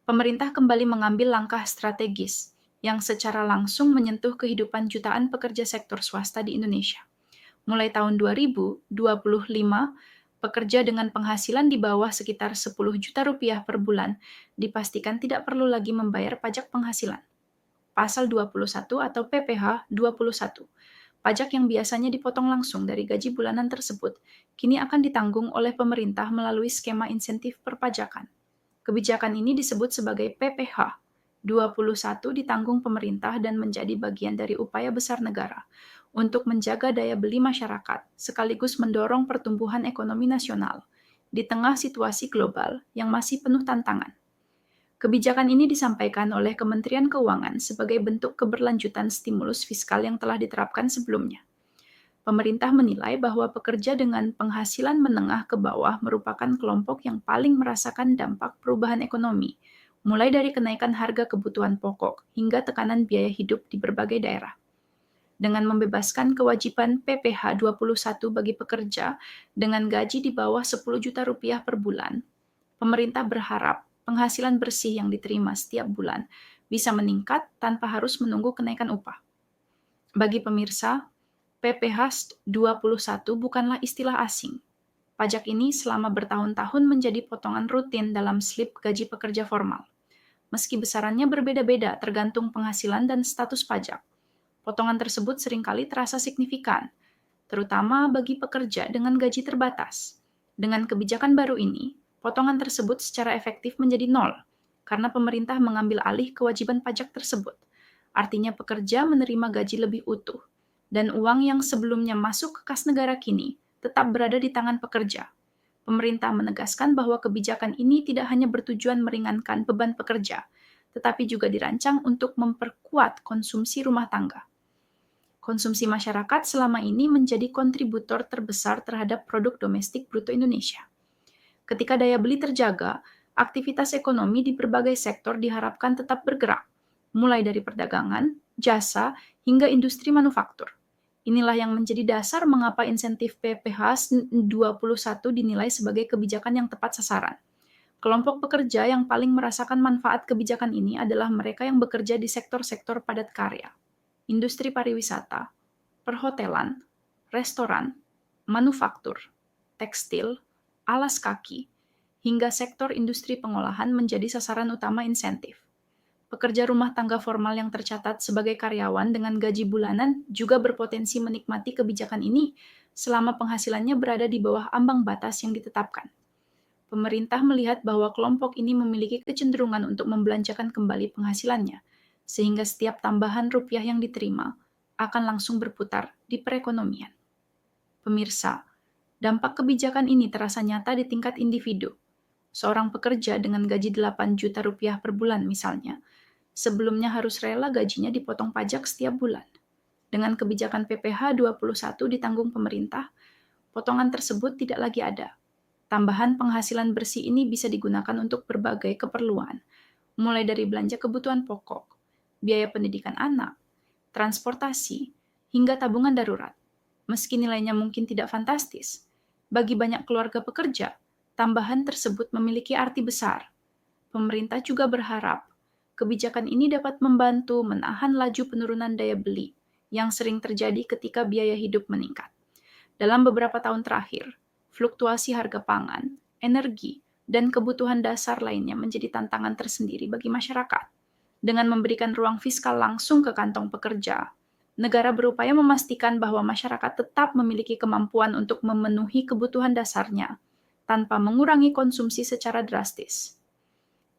pemerintah kembali mengambil langkah strategis yang secara langsung menyentuh kehidupan jutaan pekerja sektor swasta di Indonesia. Mulai tahun 2025, pekerja dengan penghasilan di bawah sekitar 10 juta rupiah per bulan dipastikan tidak perlu lagi membayar pajak penghasilan. Pasal 21 atau PPh 21. Pajak yang biasanya dipotong langsung dari gaji bulanan tersebut, kini akan ditanggung oleh pemerintah melalui skema insentif perpajakan. Kebijakan ini disebut sebagai PPh 21 ditanggung pemerintah dan menjadi bagian dari upaya besar negara untuk menjaga daya beli masyarakat sekaligus mendorong pertumbuhan ekonomi nasional di tengah situasi global yang masih penuh tantangan. Kebijakan ini disampaikan oleh Kementerian Keuangan sebagai bentuk keberlanjutan stimulus fiskal yang telah diterapkan sebelumnya. Pemerintah menilai bahwa pekerja dengan penghasilan menengah ke bawah merupakan kelompok yang paling merasakan dampak perubahan ekonomi, mulai dari kenaikan harga kebutuhan pokok hingga tekanan biaya hidup di berbagai daerah. Dengan membebaskan kewajiban PPh 21 bagi pekerja dengan gaji di bawah 10 juta rupiah per bulan, pemerintah berharap penghasilan bersih yang diterima setiap bulan bisa meningkat tanpa harus menunggu kenaikan upah. Bagi pemirsa, PPh 21 bukanlah istilah asing. Pajak ini selama bertahun-tahun menjadi potongan rutin dalam slip gaji pekerja formal. Meski besarannya berbeda-beda tergantung penghasilan dan status pajak, potongan tersebut seringkali terasa signifikan, terutama bagi pekerja dengan gaji terbatas. Dengan kebijakan baru ini, potongan tersebut secara efektif menjadi nol, karena pemerintah mengambil alih kewajiban pajak tersebut. Artinya pekerja menerima gaji lebih utuh, dan uang yang sebelumnya masuk ke kas negara kini tetap berada di tangan pekerja. Pemerintah menegaskan bahwa kebijakan ini tidak hanya bertujuan meringankan beban pekerja, tetapi juga dirancang untuk memperkuat konsumsi rumah tangga. Konsumsi masyarakat selama ini menjadi kontributor terbesar terhadap produk domestik bruto Indonesia. Ketika daya beli terjaga, aktivitas ekonomi di berbagai sektor diharapkan tetap bergerak, mulai dari perdagangan, jasa, hingga industri manufaktur. Inilah yang menjadi dasar mengapa insentif PPh 21 dinilai sebagai kebijakan yang tepat sasaran. Kelompok pekerja yang paling merasakan manfaat kebijakan ini adalah mereka yang bekerja di sektor-sektor padat karya, industri pariwisata, perhotelan, restoran, manufaktur, tekstil, alas kaki, hingga sektor industri pengolahan menjadi sasaran utama insentif. Pekerja rumah tangga formal yang tercatat sebagai karyawan dengan gaji bulanan juga berpotensi menikmati kebijakan ini selama penghasilannya berada di bawah ambang batas yang ditetapkan. Pemerintah melihat bahwa kelompok ini memiliki kecenderungan untuk membelanjakan kembali penghasilannya, sehingga setiap tambahan rupiah yang diterima akan langsung berputar di perekonomian. Pemirsa, dampak kebijakan ini terasa nyata di tingkat individu. Seorang pekerja dengan gaji 8 juta rupiah per bulan misalnya, sebelumnya harus rela gajinya dipotong pajak setiap bulan. Dengan kebijakan PPh 21 ditanggung pemerintah, potongan tersebut tidak lagi ada. Tambahan penghasilan bersih ini bisa digunakan untuk berbagai keperluan, mulai dari belanja kebutuhan pokok, biaya pendidikan anak, transportasi, hingga tabungan darurat. Meski nilainya mungkin tidak fantastis, bagi banyak keluarga pekerja, tambahan tersebut memiliki arti besar. Pemerintah juga berharap kebijakan ini dapat membantu menahan laju penurunan daya beli yang sering terjadi ketika biaya hidup meningkat. Dalam beberapa tahun terakhir, fluktuasi harga pangan, energi, dan kebutuhan dasar lainnya menjadi tantangan tersendiri bagi masyarakat. Dengan memberikan ruang fiskal langsung ke kantong pekerja, negara berupaya memastikan bahwa masyarakat tetap memiliki kemampuan untuk memenuhi kebutuhan dasarnya tanpa mengurangi konsumsi secara drastis.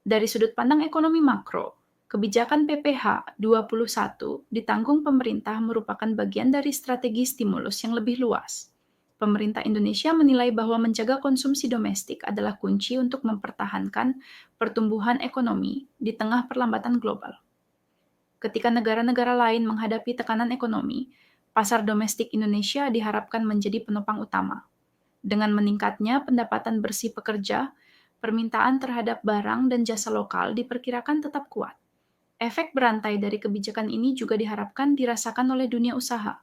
Dari sudut pandang ekonomi makro, kebijakan PPh 21 ditanggung pemerintah merupakan bagian dari strategi stimulus yang lebih luas. Pemerintah Indonesia menilai bahwa menjaga konsumsi domestik adalah kunci untuk mempertahankan pertumbuhan ekonomi di tengah perlambatan global. Ketika negara-negara lain menghadapi tekanan ekonomi, pasar domestik Indonesia diharapkan menjadi penopang utama. Dengan meningkatnya pendapatan bersih pekerja, permintaan terhadap barang dan jasa lokal diperkirakan tetap kuat. Efek berantai dari kebijakan ini juga diharapkan dirasakan oleh dunia usaha.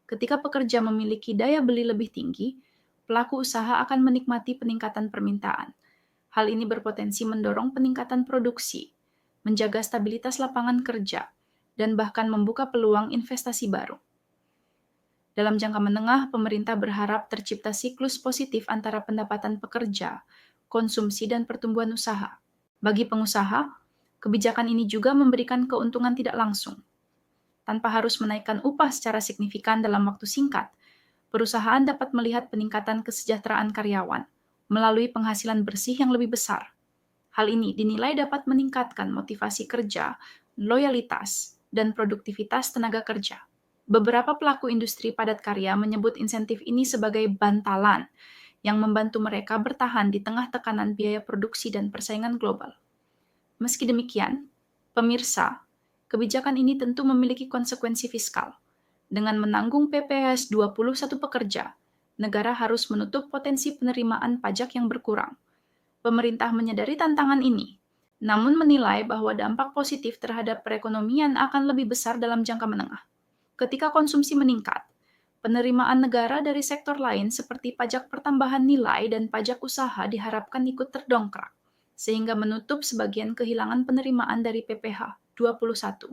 Ketika pekerja memiliki daya beli lebih tinggi, pelaku usaha akan menikmati peningkatan permintaan. Hal ini berpotensi mendorong peningkatan produksi, menjaga stabilitas lapangan kerja, dan bahkan membuka peluang investasi baru. Dalam jangka menengah, pemerintah berharap tercipta siklus positif antara pendapatan pekerja, konsumsi, dan pertumbuhan usaha. Bagi pengusaha, kebijakan ini juga memberikan keuntungan tidak langsung. Tanpa harus menaikkan upah secara signifikan dalam waktu singkat, perusahaan dapat melihat peningkatan kesejahteraan karyawan melalui penghasilan bersih yang lebih besar. Hal ini dinilai dapat meningkatkan motivasi kerja, loyalitas, dan produktivitas tenaga kerja. Beberapa pelaku industri padat karya menyebut insentif ini sebagai bantalan yang membantu mereka bertahan di tengah tekanan biaya produksi dan persaingan global. Meski demikian, pemirsa, kebijakan ini tentu memiliki konsekuensi fiskal. Dengan menanggung PPh 21 pekerja, negara harus menutup potensi penerimaan pajak yang berkurang. Pemerintah menyadari tantangan ini, namun menilai bahwa dampak positif terhadap perekonomian akan lebih besar dalam jangka menengah. Ketika konsumsi meningkat, penerimaan negara dari sektor lain seperti pajak pertambahan nilai dan pajak usaha diharapkan ikut terdongkrak, sehingga menutup sebagian kehilangan penerimaan dari PPh 21.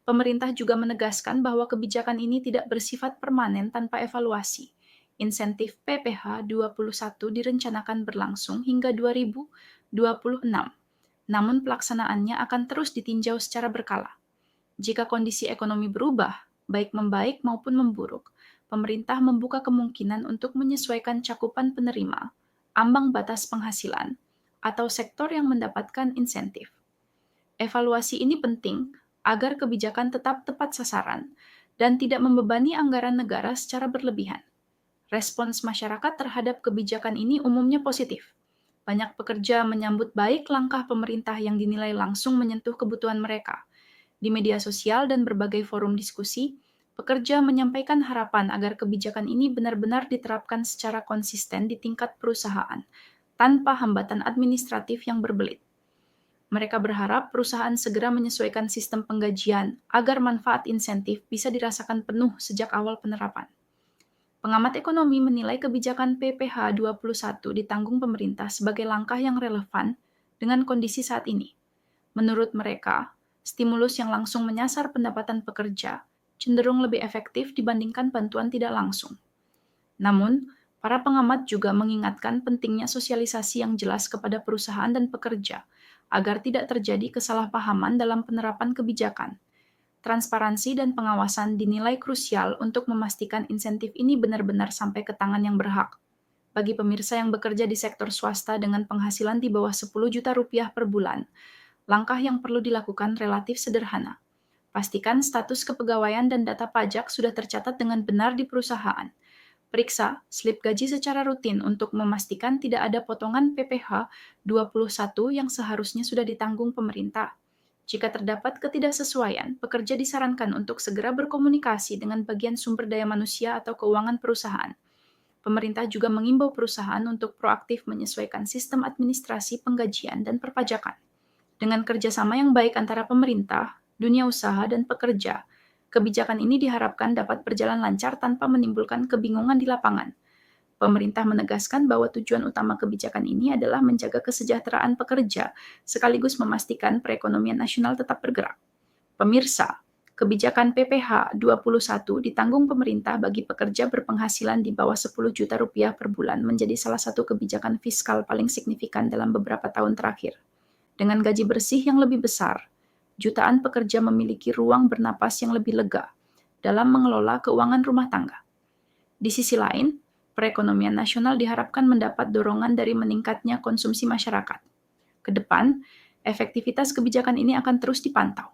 Pemerintah juga menegaskan bahwa kebijakan ini tidak bersifat permanen tanpa evaluasi. Insentif PPh 21 direncanakan berlangsung hingga 2026, namun pelaksanaannya akan terus ditinjau secara berkala. Jika kondisi ekonomi berubah, baik membaik maupun memburuk, pemerintah membuka kemungkinan untuk menyesuaikan cakupan penerima, ambang batas penghasilan, atau sektor yang mendapatkan insentif. Evaluasi ini penting agar kebijakan tetap tepat sasaran dan tidak membebani anggaran negara secara berlebihan. Respons masyarakat terhadap kebijakan ini umumnya positif. Banyak pekerja menyambut baik langkah pemerintah yang dinilai langsung menyentuh kebutuhan mereka. Di media sosial dan berbagai forum diskusi, pekerja menyampaikan harapan agar kebijakan ini benar-benar diterapkan secara konsisten di tingkat perusahaan, tanpa hambatan administratif yang berbelit. Mereka berharap perusahaan segera menyesuaikan sistem penggajian agar manfaat insentif bisa dirasakan penuh sejak awal penerapan. Pengamat ekonomi menilai kebijakan PPh 21 ditanggung pemerintah sebagai langkah yang relevan dengan kondisi saat ini. Menurut mereka, stimulus yang langsung menyasar pendapatan pekerja cenderung lebih efektif dibandingkan bantuan tidak langsung. Namun, para pengamat juga mengingatkan pentingnya sosialisasi yang jelas kepada perusahaan dan pekerja agar tidak terjadi kesalahpahaman dalam penerapan kebijakan. Transparansi dan pengawasan dinilai krusial untuk memastikan insentif ini benar-benar sampai ke tangan yang berhak. Bagi pemirsa yang bekerja di sektor swasta dengan penghasilan di bawah 10 juta rupiah per bulan, langkah yang perlu dilakukan relatif sederhana. Pastikan status kepegawaian dan data pajak sudah tercatat dengan benar di perusahaan. Periksa slip gaji secara rutin untuk memastikan tidak ada potongan PPh 21 yang seharusnya sudah ditanggung pemerintah. Jika terdapat ketidaksesuaian, pekerja disarankan untuk segera berkomunikasi dengan bagian sumber daya manusia atau keuangan perusahaan. Pemerintah juga mengimbau perusahaan untuk proaktif menyesuaikan sistem administrasi penggajian dan perpajakan. Dengan kerjasama yang baik antara pemerintah, dunia usaha, dan pekerja, kebijakan ini diharapkan dapat berjalan lancar tanpa menimbulkan kebingungan di lapangan. Pemerintah menegaskan bahwa tujuan utama kebijakan ini adalah menjaga kesejahteraan pekerja, sekaligus memastikan perekonomian nasional tetap bergerak. Pemirsa, kebijakan PPh 21 ditanggung pemerintah bagi pekerja berpenghasilan di bawah 10 juta rupiah per bulan menjadi salah satu kebijakan fiskal paling signifikan dalam beberapa tahun terakhir. Dengan gaji bersih yang lebih besar, jutaan pekerja memiliki ruang bernapas yang lebih lega dalam mengelola keuangan rumah tangga. Di sisi lain, perekonomian nasional diharapkan mendapat dorongan dari meningkatnya konsumsi masyarakat. Ke depan, efektivitas kebijakan ini akan terus dipantau.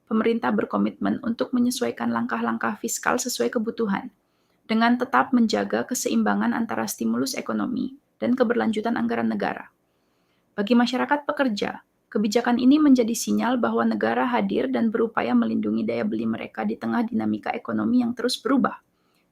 Pemerintah berkomitmen untuk menyesuaikan langkah-langkah fiskal sesuai kebutuhan, dengan tetap menjaga keseimbangan antara stimulus ekonomi dan keberlanjutan anggaran negara. Bagi masyarakat pekerja, kebijakan ini menjadi sinyal bahwa negara hadir dan berupaya melindungi daya beli mereka di tengah dinamika ekonomi yang terus berubah.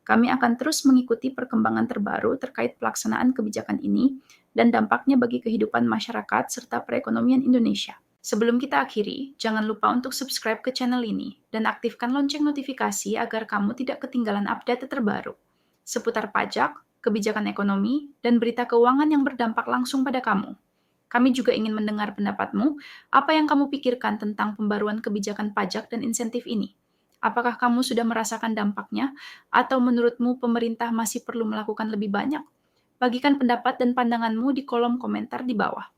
Kami akan terus mengikuti perkembangan terbaru terkait pelaksanaan kebijakan ini dan dampaknya bagi kehidupan masyarakat serta perekonomian Indonesia. Sebelum kita akhiri, jangan lupa untuk subscribe ke channel ini dan aktifkan lonceng notifikasi agar kamu tidak ketinggalan update terbaru seputar pajak, kebijakan ekonomi, dan berita keuangan yang berdampak langsung pada kamu. Kami juga ingin mendengar pendapatmu. Apa yang kamu pikirkan tentang pembaruan kebijakan pajak dan insentif ini? Apakah kamu sudah merasakan dampaknya, atau menurutmu pemerintah masih perlu melakukan lebih banyak? Bagikan pendapat dan pandanganmu di kolom komentar di bawah.